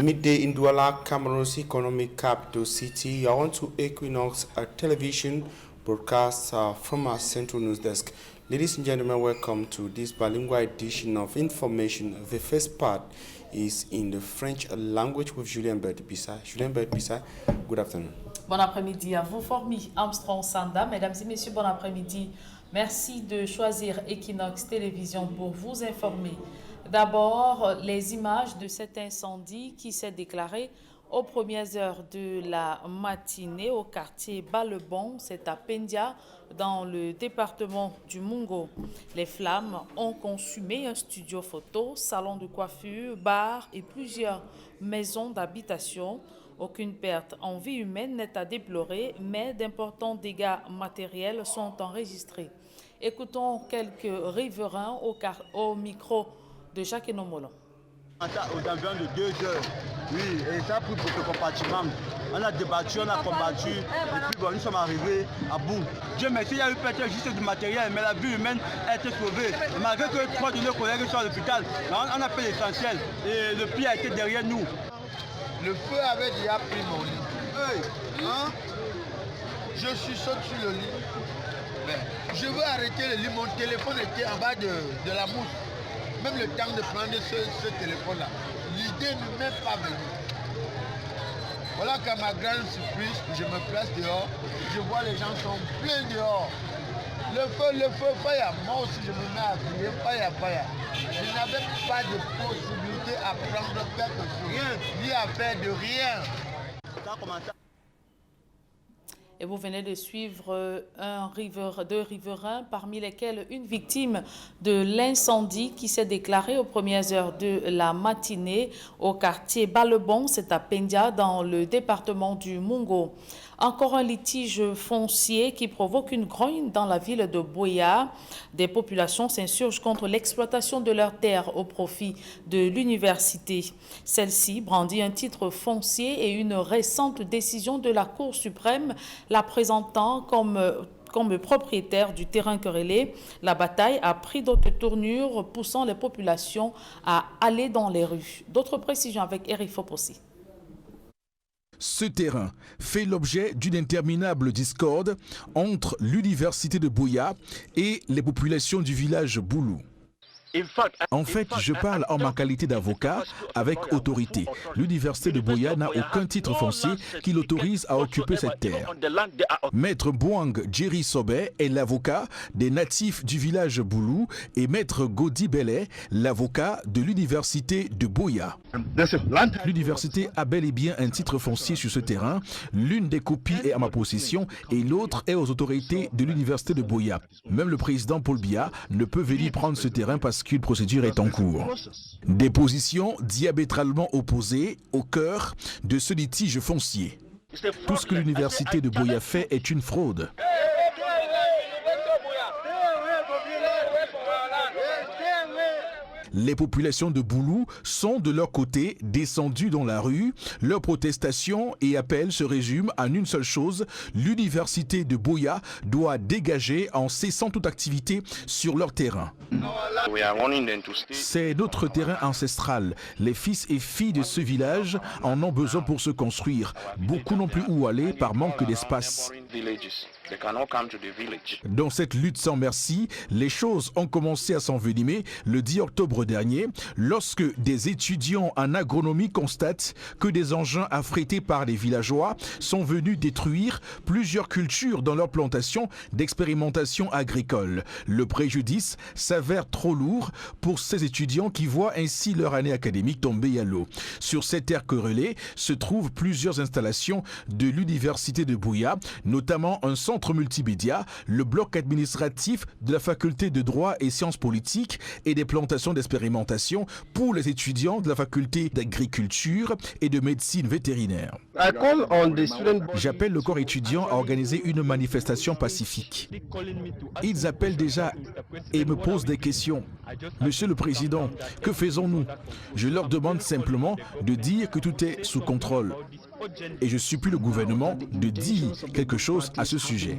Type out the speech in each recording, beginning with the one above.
Midday in Douala, Cameroon's economic capital city. You're on to Equinox television broadcast from our central news desk. Ladies and gentlemen, welcome to this bilingual edition of information. The first part is in the French language with Julien Berthe-Pissa. Julien Berthe-Pissa, good afternoon. Bon après-midi à vous, Formi Armstrong Sanda. Mesdames et messieurs, bon après-midi. Merci de choisir Equinox Télévision pour vous informer. D'abord, les images de cet incendie qui s'est déclaré aux premières heures de la matinée au quartier Balebon, c'est à Pendia, dans le département du Mungo. Les flammes ont consumé un studio photo, salon de coiffure, bar et plusieurs maisons d'habitation. Aucune perte en vie humaine n'est à déplorer, mais d'importants dégâts matériels sont enregistrés. Écoutons quelques riverains au micro de Jacques Enomolon. Aux environs de 2 heures, oui, et ça a pris pour ce compartiment. On a débattu, on a combattu, et puis bon, nous sommes arrivés à bout. Dieu merci, il y a eu peut-être juste du matériel, mais la vie humaine a été sauvée. Et malgré que 3 de nos collègues sont à l'hôpital, on a fait l'essentiel, et le pire a été derrière nous. Le feu avait déjà pris mon lit. Hey, hein? Je suis sauté sur le lit. Mais je veux arrêter le lit, mon téléphone était en bas de la mousse. Même le temps de prendre ce téléphone-là, l'idée ne m'est pas venue. Voilà qu'à ma grande surprise, je me place dehors, je vois les gens sont pleins dehors. Le feu, fire. Moi aussi je me mets à crier, fire. Je n'avais pas de possibilité à prendre quelque chose, rien, ni à faire de rien. Et vous venez de suivre deux riverains, parmi lesquels une victime de l'incendie qui s'est déclaré aux premières heures de la matinée au quartier Balebon, c'est à Pendia, dans le département du Mungo. Encore un litige foncier qui provoque une grogne dans la ville de Boya. Des populations s'insurgent contre l'exploitation de leurs terres au profit de l'université. Celle-ci brandit un titre foncier et une récente décision de la Cour suprême la présentant comme propriétaire du terrain querellé. La bataille a pris d'autres tournures, poussant les populations à aller dans les rues. D'autres précisions avec Eric Fopossi. Ce terrain fait l'objet d'une interminable discorde entre l'université de Boya et les populations du village Boulou. En fait, je parle en ma qualité d'avocat avec autorité. L'université de Boya n'a aucun titre foncier qui l'autorise à occuper cette terre. Maître Bouang Jerry Sobé est l'avocat des natifs du village Boulou et Maître Godi Belé, l'avocat de l'université de Boya. L'université a bel et bien un titre foncier sur ce terrain. L'une des copies est à ma possession et l'autre est aux autorités de l'université de Boya. Même le président Paul Biya ne peut venir prendre ce terrain parce qu'une procédure est en cours. Des positions diamétralement opposées au cœur de ce litige foncier. Tout ce que l'université de Boya fait est une fraude. Les populations de Boulou sont de leur côté descendues dans la rue. Leur protestation et appel se résument en une seule chose: l'université de Boya doit dégager en cessant toute activité sur leur terrain. C'est notre terrain ancestral. Les fils et filles de ce village en ont besoin pour se construire. Beaucoup n'ont plus où aller par manque d'espace. Dans cette lutte sans merci, les choses ont commencé à s'envenimer le 10 octobre dernier, lorsque des étudiants en agronomie constatent que des engins affrétés par les villageois sont venus détruire plusieurs cultures dans leur plantation d'expérimentation agricole. Le préjudice s'avère trop lourd pour ces étudiants qui voient ainsi leur année académique tomber à l'eau. Sur cette terre querellée se trouvent plusieurs installations de l'université de Boya, notamment un centre multimédia, le bloc administratif de la faculté de droit et sciences politiques et des plantations d'expérimentation pour les étudiants de la faculté d'agriculture et de médecine vétérinaire. J'appelle le corps étudiant à organiser une manifestation pacifique. Ils appellent déjà et me posent des questions. Monsieur le Président, que faisons-nous? Je leur demande simplement de dire que tout est sous contrôle. Et je supplie le gouvernement de dire quelque chose à ce sujet.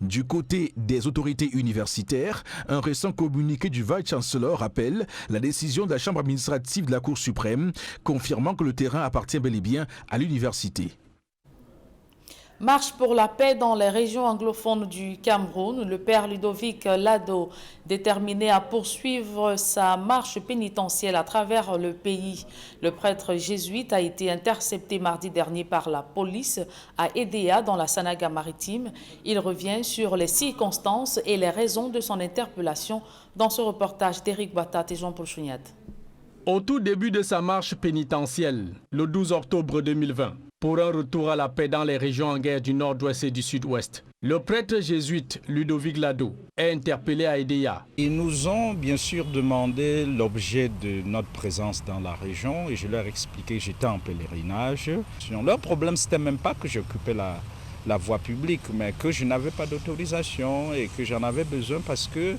Du côté des autorités universitaires, un récent communiqué du Vice-Chancellor rappelle la décision de la Chambre administrative de la Cour suprême, confirmant que le terrain appartient bel et bien à l'université. Marche pour la paix dans les régions anglophones du Cameroun. Le père Ludovic Lado, déterminé à poursuivre sa marche pénitentielle à travers le pays. Le prêtre jésuite a été intercepté mardi dernier par la police à Edea dans la Sanaga maritime. Il revient sur les circonstances et les raisons de son interpellation dans ce reportage d'Éric Batat et Jean-Paul Chouniat. Au tout début de sa marche pénitentielle, le 12 octobre 2020, pour un retour à la paix dans les régions en guerre du nord-ouest et du sud-ouest, le prêtre jésuite Ludovic Lado est interpellé à Edea. Ils nous ont bien sûr demandé l'objet de notre présence dans la région et je leur ai expliqué que j'étais en pèlerinage. Leur problème, c'était même pas que j'occupais la voie publique, mais que je n'avais pas d'autorisation et que j'en avais besoin parce que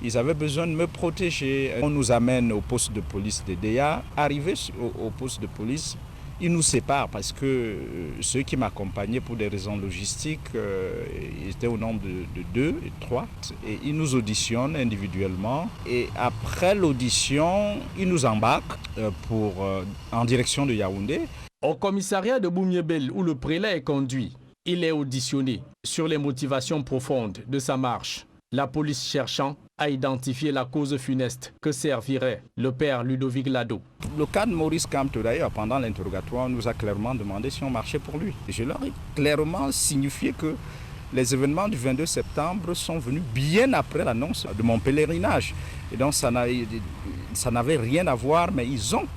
ils avaient besoin de me protéger. On nous amène au poste de police d'Edea. Arrivé au poste de police, ils nous séparent parce que ceux qui m'accompagnaient pour des raisons logistiques, ils étaient au nombre de 2 et 3. Et ils nous auditionnent individuellement. Et après l'audition, ils nous embarquent en direction de Yaoundé. Au commissariat de Boumiébel, où le prélat est conduit, il est auditionné sur les motivations profondes de sa marche. La police cherchant à identifier la cause funeste que servirait le père Ludovic Lado. Le cas de Maurice Kamto, d'ailleurs, pendant l'interrogatoire, nous a clairement demandé si on marchait pour lui. Je leur ai clairement signifié que les événements du 22 septembre sont venus bien après l'annonce de mon pèlerinage. Et donc ça n'avait rien à voir, mais ils ont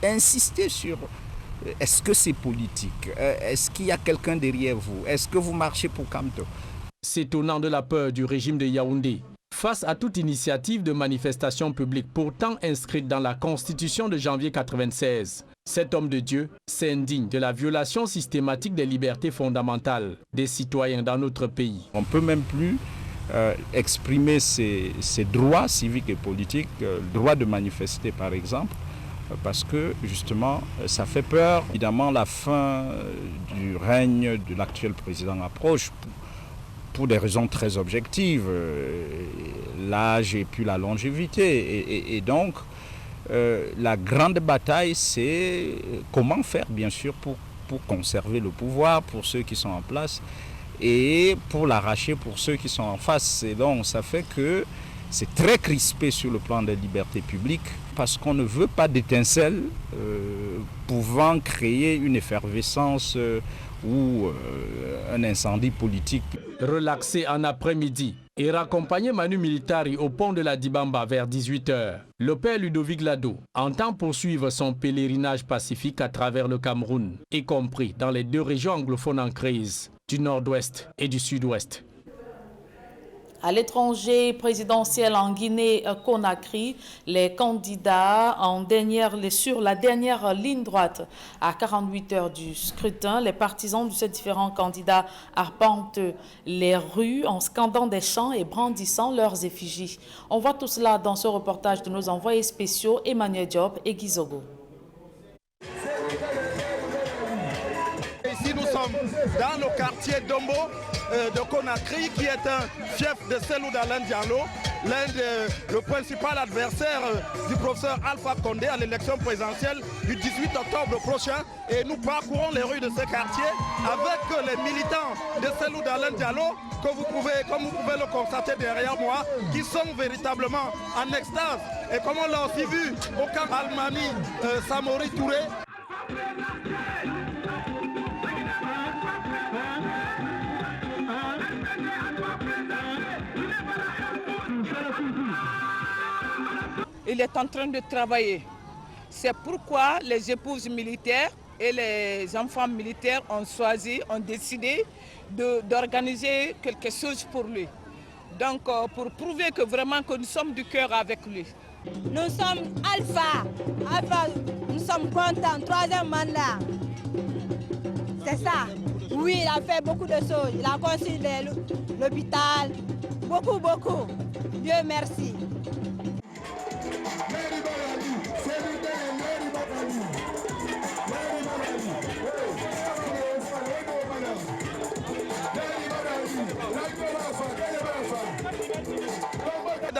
insisté sur est-ce que c'est politique? Est-ce qu'il y a quelqu'un derrière vous? Est-ce que vous marchez pour Kamto? S'étonnant de la peur du régime de Yaoundé, face à toute initiative de manifestation publique pourtant inscrite dans la Constitution de janvier 1996, cet homme de Dieu s'indigne de la violation systématique des libertés fondamentales des citoyens dans notre pays. On ne peut même plus exprimer ses droits civiques et politiques, le droit de manifester par exemple, parce que justement ça fait peur. Évidemment la fin du règne de l'actuel président approche. Pour des raisons très objectives, l'âge et puis la longévité. Et donc, la grande bataille, c'est comment faire, bien sûr, pour conserver le pouvoir pour ceux qui sont en place et pour l'arracher pour ceux qui sont en face. Et donc, ça fait que c'est très crispé sur le plan des libertés publiques parce qu'on ne veut pas d'étincelles pouvant créer une effervescence ou un incendie politique. Relaxé en après-midi et raccompagné Manu Militari au pont de la Dibamba vers 18h, le père Ludovic Lado entend poursuivre son pèlerinage pacifique à travers le Cameroun, y compris dans les 2 régions anglophones en crise, du nord-ouest et du sud-ouest. À l'étranger présidentiel en Guinée-Conakry, les candidats sur la dernière ligne droite à 48 heures du scrutin, les partisans de ces différents candidats arpentent les rues en scandant des chants et brandissant leurs effigies. On voit tout cela dans ce reportage de nos envoyés spéciaux Emmanuel Diop et Guizogo. Ici, nous sommes dans le quartier d'Ombo de Conakry, qui est un fief de Selou Dalein Diallo, le principal adversaire du professeur Alpha Condé à l'élection présidentielle du 18 octobre prochain. Et nous parcourons les rues de ce quartier avec les militants de Selou Dalein Diallo, comme vous pouvez le constater derrière moi, qui sont véritablement en extase. Et comme on l'a aussi vu au camp Almami Samori Touré. Il est en train de travailler. C'est pourquoi les épouses militaires et les enfants militaires ont décidé d'organiser quelque chose pour lui. Donc pour prouver que vraiment que nous sommes du cœur avec lui. Nous sommes Alpha, nous sommes contents, 3e mandat. C'est ça. Oui, il a fait beaucoup de choses. Il a construit l'hôpital, beaucoup. Dieu merci.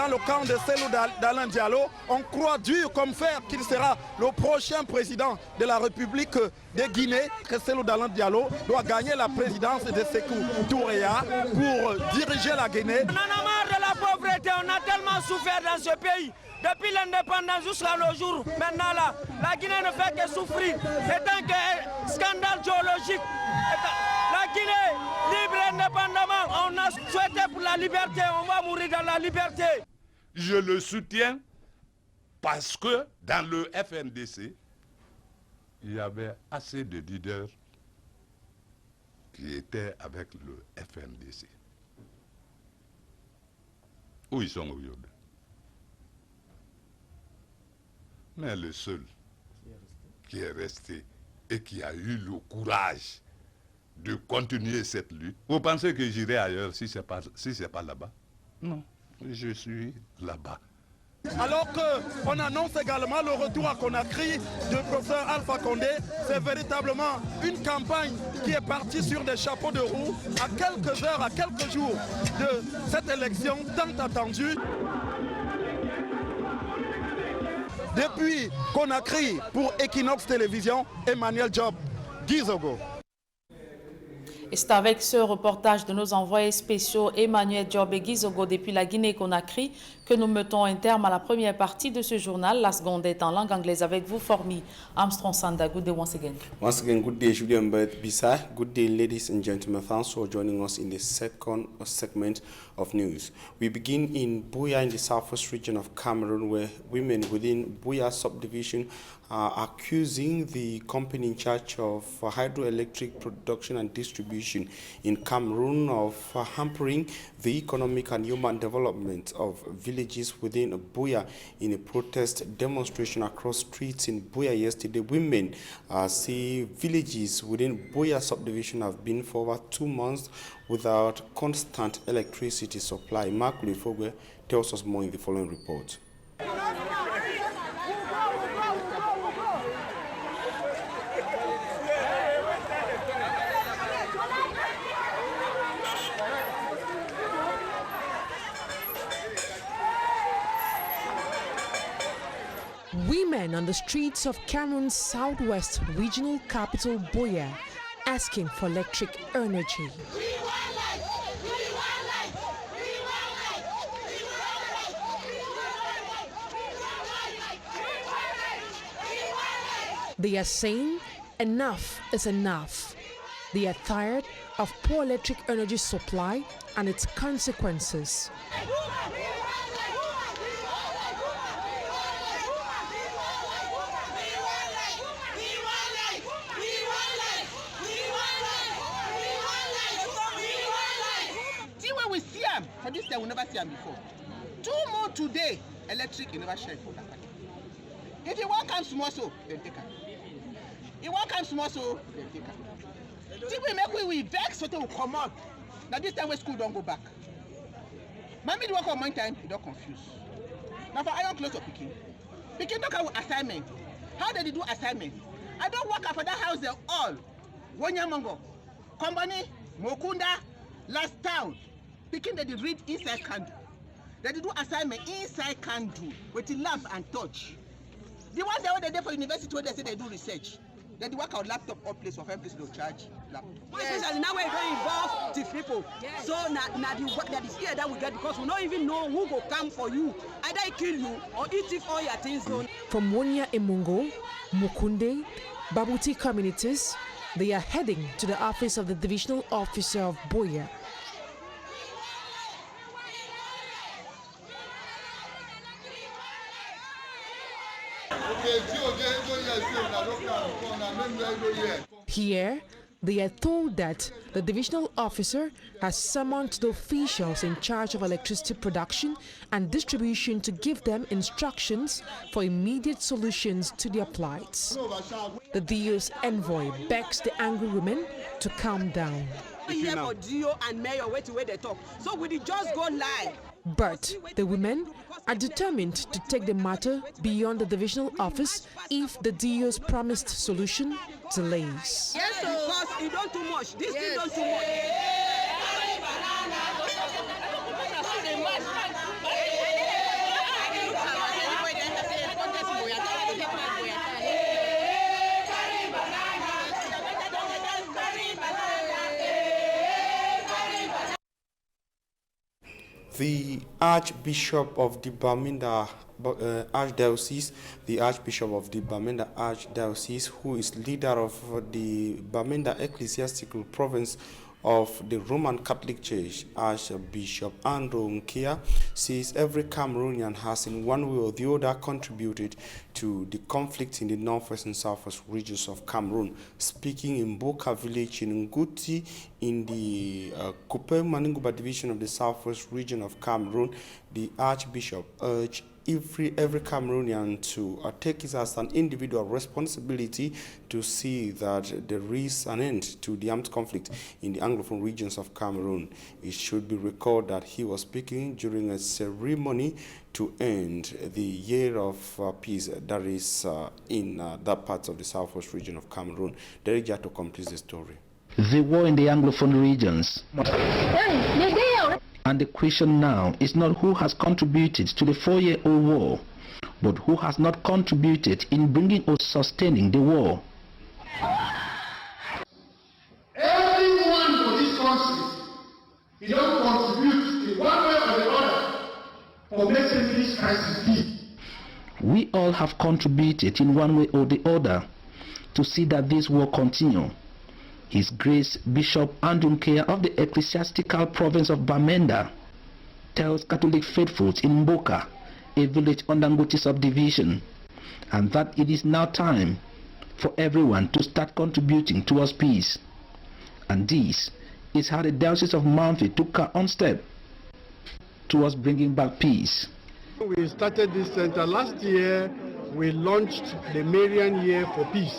dans le camp de Cellou Dalein Diallo. On croit dur comme fer qu'il sera le prochain président de la République de Guinée, que Cellou Dalein Diallo doit gagner la présidence de Sékou Touréa pour diriger la Guinée. On en a marre de la pauvreté, on a tellement souffert dans ce pays. Depuis l'indépendance jusqu'à nos jours, maintenant là, la Guinée ne fait que souffrir. C'est un scandale géologique. La Guinée, libre indépendamment, on a souhaité pour la liberté, on va mourir dans la liberté. Je le soutiens parce que dans le FNDC, il y avait assez de leaders qui étaient avec le FNDC. Où ils sont aujourd'hui? Mais le seul qui est resté et qui a eu le courage de continuer cette lutte. Vous pensez que j'irai ailleurs si ce n'est pas là-bas? Non, je suis là-bas. Alors qu'on annonce également le retour à Conakry du professeur Alpha Condé, c'est véritablement une campagne qui est partie sur des chapeaux de roue à quelques heures, à quelques jours de cette élection tant attendue. Depuis Conakry, pour Equinox Télévision, Emmanuel Job, Gizogo. Et c'est avec ce reportage de nos envoyés spéciaux Emmanuel Job et Gizogo depuis la Guinée-Conakry que nous mettons un terme à la première partie de ce journal. La seconde est en langue anglaise avec vous, Formi Armstrong Sanda. Good day once again. Once again, good day, Julian Bert Bisa. Good day, ladies and gentlemen. Thanks for joining us in the second segment of news. We begin in Buea in the southwest region of Cameroon, where women within Buea subdivision are accusing the company in charge of hydroelectric production and distribution in Cameroon of hampering the economic and human development of villages within Buea. In a protest demonstration across streets in Buea yesterday, women say villages within Buea subdivision have been for over 2 months without constant electricity supply. Mark Lefogwe tells us more in the following report. Women on the streets of Cameroon's southwest regional capital, Buea, asking for electric energy. They are saying enough is enough. They are tired of poor electric energy supply and its consequences. For this day, we never see them before. 2 more today, electric, you never share for that. If you want come small so, then take her. You want come small so, then take her. See, we make we vex so they will come out. Now this time when school don't go back. Mommy do work on one time, you don't confuse. Now for iron close to picking. Picking don't have assignment. How did they do assignment? I don't work for that house they all. Wanyamango, Company, Mokunda, Last Town. Picking that they read inside candle. That they do assignment inside candle with the lamp and touch. The ones that were there for university where they say they do research. Then they work out laptop or place for every place they'll charge laptop. Yes. Especially now we're going to involve the people. Yes. So that is here that we get because we don't even know who will come for you. Either he kill you or eat if all your things done. From Wonya Emungo, Mukunde, Babuti communities, they are heading to the office of the divisional officer of Buea. Here, they are told that the divisional officer has summoned the officials in charge of electricity production and distribution to give them instructions for immediate solutions to their plights. The DO's envoy begs the angry women to calm down. Here for DO and mayor where they talk. So we just go live. But the women are determined to take the matter beyond the divisional office if the DO's promised solution delays. Yes, because it don't too much. This thing don't too much. The Archbishop of the Bamenda Archdiocese, who is leader of the Bamenda Ecclesiastical Province of the Roman Catholic Church, Archbishop Andrew Nkia, says every Cameroonian has in one way or the other contributed to the conflict in the northwest and southwest regions of Cameroon. Speaking in Boka village in Nguti in the Kupe Maninguba division of the southwest region of Cameroon, the Archbishop urged every Cameroonian to take it as an individual responsibility to see that there is an end to the armed conflict in the Anglophone regions of Cameroon. It should be recalled that he was speaking during a ceremony to end the year of peace that is in that part of the southwest region of Cameroon. Derek Jato completes the story. The war in the Anglophone regions. And the question now is not who has contributed to the 4-year-old war, but who has not contributed in bringing or sustaining the war. Everyone for this country, he don't contribute in one way or the other for making this crisis peace. We all have contributed in one way or the other to see that this war continue. His Grace Bishop Andrew Nkia of the Ecclesiastical Province of Bamenda tells Catholic faithfuls in Mboka, a village on Nguti subdivision, and that it is now time for everyone to start contributing towards peace. And this is how the Diocese of Mamfe took her own step towards bringing back peace. We started this center last year. We launched the Marian Year for Peace.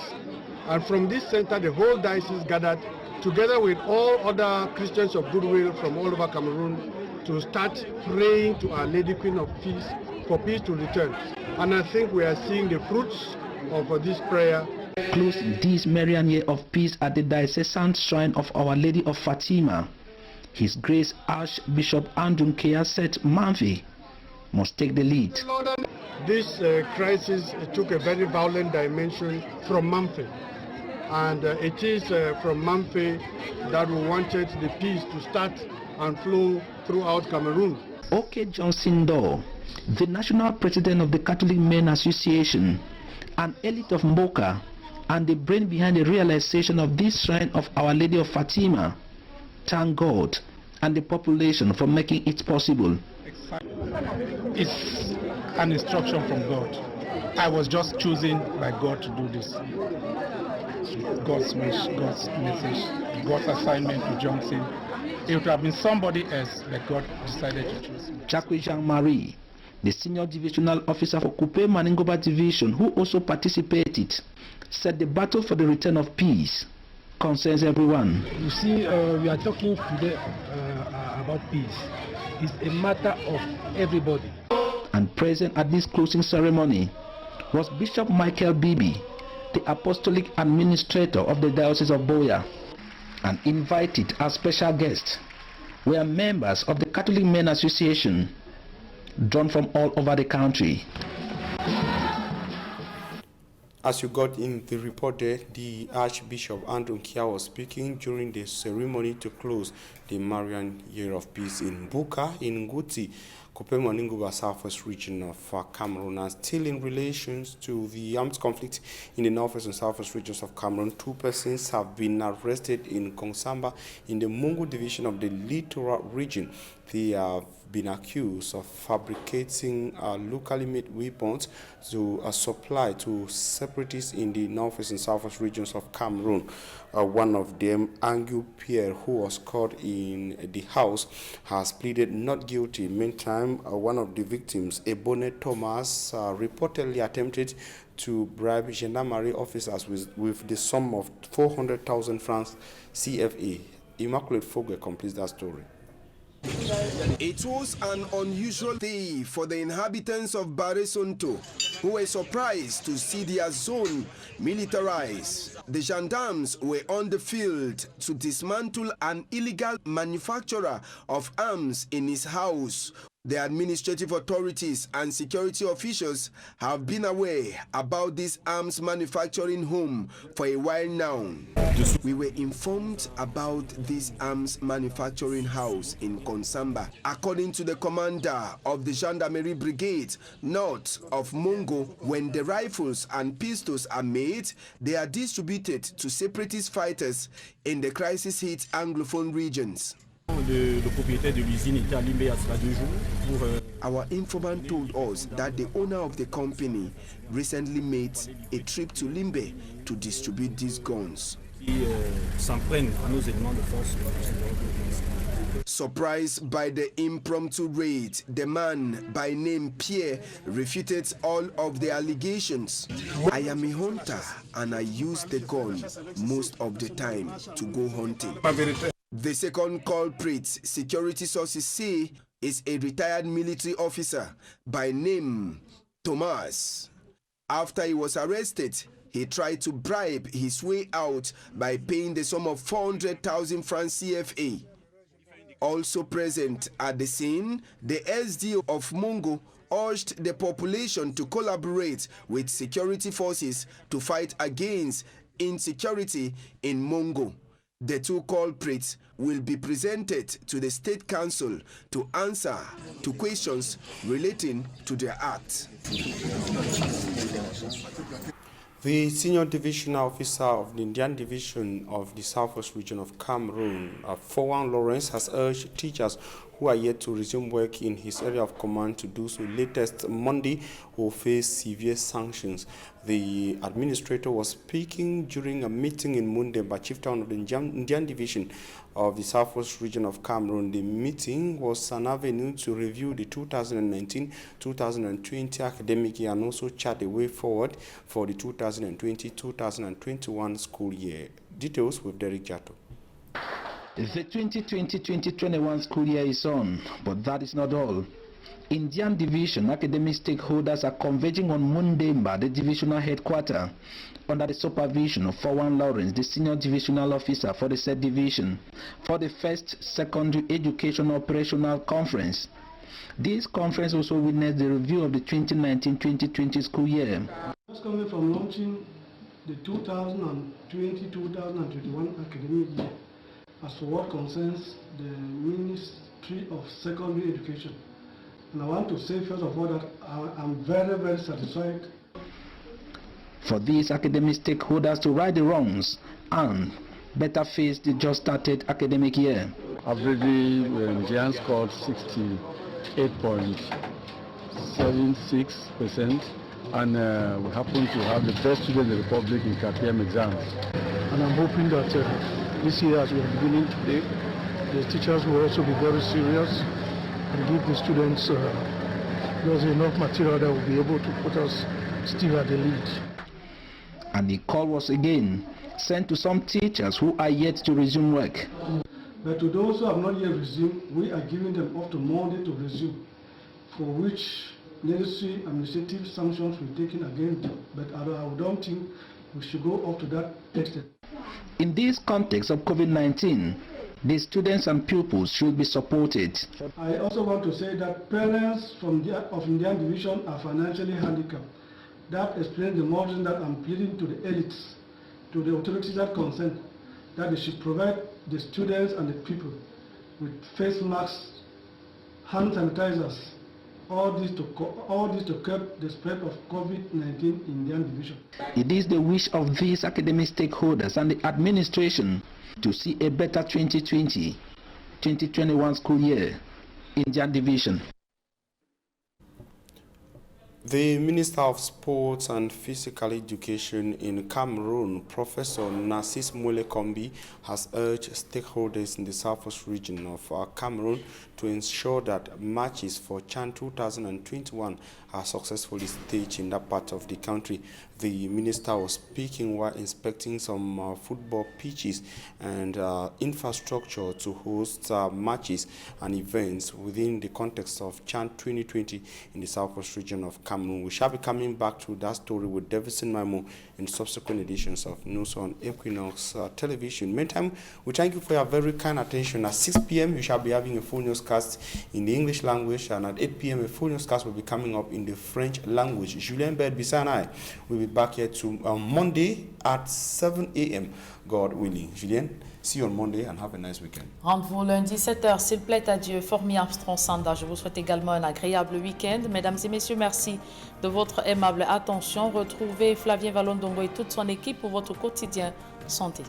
And from this center, the whole diocese gathered together with all other Christians of goodwill from all over Cameroon to start praying to Our Lady Queen of Peace for peace to return. And I think we are seeing the fruits of this prayer. Closing this Marian Year of Peace at the Diocesan Shrine of Our Lady of Fatima, His Grace Archbishop Andrew Nkia said Mamfe must take the lead. This crisis took a very violent dimension from Mamfe. And it is from Mamfe that we wanted the peace to start and flow throughout Cameroon. OK Johnson Doe, the national president of the Catholic Men Association, an elite of Mboka, and the brain behind the realization of this shrine of Our Lady of Fatima, thank God and the population for making it possible. It's an instruction from God. I was just chosen by God to do this. God's wish, God's message, God's assignment to Johnson. It would have been somebody else, but God decided to choose me. Jacques Jean-Marie, the senior divisional officer for Kupe Maningoba division, who also participated, said the battle for the return of peace concerns everyone. You see, we are talking today about peace. It's a matter of everybody. And present at this closing ceremony was Bishop Michael Bibi, the apostolic administrator of the Diocese of Boya, and invited as special guests were members of the Catholic Men Association, drawn from all over the country. As you got in the report there, the Archbishop Andrew Nkia was speaking during the ceremony to close the Marian Year of Peace in Buka, in Nguti, Kupe Maninguba southwest region of Cameroon. And still in relations to the armed conflict in the northwest and southwest regions of Cameroon, 2 persons have been arrested in Kongsamba in the Mungu division of the Littoral region. They have been accused of fabricating locally made weapons to supply to separatists in the northwest and southwest regions of Cameroon. One of them, Angu Pierre, who was caught in the house, has pleaded not guilty. Meantime, one of the victims, Ebone Thomas, reportedly attempted to bribe gendarmerie officers with the sum of 400,000 francs CFA. Immaculate Fogwe completes that story. It was an unusual day for the inhabitants of Baresonto, who were surprised to see their zone militarized. The gendarmes were on the field to dismantle an illegal manufacturer of arms in his house. The administrative authorities and security officials have been aware about this arms manufacturing home for a while now. We were informed about this arms manufacturing house in Konsamba. According to the commander of the Gendarmerie Brigade north of Mongo, when the rifles and pistols are made, they are distributed to separatist fighters in the crisis-hit Anglophone regions. Our informant told us that the owner of the company recently made a trip to Limbe to distribute these guns. Surprised by the impromptu raid, the man by name Pierre refuted all of the allegations. I am a hunter and I use the gun most of the time to go hunting. The second culprit, security sources say, is a retired military officer by name Thomas. After he was arrested, he tried to bribe his way out by paying the sum of 400,000 francs CFA. Also present at the scene, the SDO of Mongo urged the population to collaborate with security forces to fight against insecurity in Mongo. The two culprits will be presented to the State Council to answer to questions relating to their act. The Senior Divisional Officer of the Indian Division of the Southwest Region of Cameroon, Fowan Lawrence, has urged teachers who are yet to resume work in his area of command to do so latest Monday or face severe sanctions. The administrator was speaking during a meeting in Mundemba, Chieftown of the Indian Division of the Southwest Region of Cameroon. The meeting was an avenue to review the 2019-2020 academic year and also chart a way forward for the 2020-2021 school year. Details with Derek Jato. The 2020-2021 school year is on, but that is not all. Indian Division academic stakeholders are converging on Mundemba, the divisional headquarters, under the supervision of Fowan Lawrence, the Senior Divisional Officer for the said division, for the first secondary education operational conference. This conference also witnessed the review of the 2019-2020 school year. Just coming from launching the 2020-2021 academic year, as for what concerns the Ministry of Secondary Education. And I want to say first of all that I'm very, very satisfied. For these academic stakeholders to right the wrongs and better face the just started academic year. Averagely, Nigerians scored 68.76%, and we happen to have the best student in the Republic in KPM exams. And I'm hoping that this year, as we are beginning today, the teachers will also be very serious and give the students there's enough material that will be able to put us still at the lead. And the call was again sent to some teachers who are yet to resume work. But to those who have not yet resumed, we are giving them up to Monday to resume, for which necessary administrative sanctions will be taken against them. But I don't think we should go up to that extent. In this context of COVID-19, the students and pupils should be supported. I also want to say that parents of Indian Division are financially handicapped. That explains the motion that I'm pleading to the elites, to the authorities that concern, that they should provide the students and the people with face masks, hand sanitizers, all this to curb the spread of COVID-19 in Indian Division. It is the wish of these academic stakeholders and the administration to see a better 2020-2021 school year in Indian Division. The Minister of Sports and Physical Education in Cameroon, Professor Narcisse Moule Kombi, has urged stakeholders in the Southwest region of Cameroon to ensure that matches for CHAN 2021 are successfully staged in that part of the country. The minister was speaking while inspecting some football pitches and infrastructure to host matches and events within the context of CHAN 2020 in the Southwest region of Cameroon. Cameroon. We shall be coming back to that story with Davison Maimo in subsequent editions of News on Equinox Television. Meantime, we thank you for your very kind attention. At 6 p.m., you shall be having a full newscast in the English language, and at 8 p.m., a full newscast will be coming up in the French language. Julien Bed-Bisa and I will be back here on Monday at 7 a.m., God willing. Julien, see you on Monday and have a nice weekend. Rendez-vous lundi 7h, s'il plaît à Dieu. Formi Armstrong Sanda, je vous souhaite également un agréable week-end. Mesdames et messieurs, merci de votre aimable attention. Retrouvez Flavien Vallondongo et toute son équipe pour votre quotidien santé.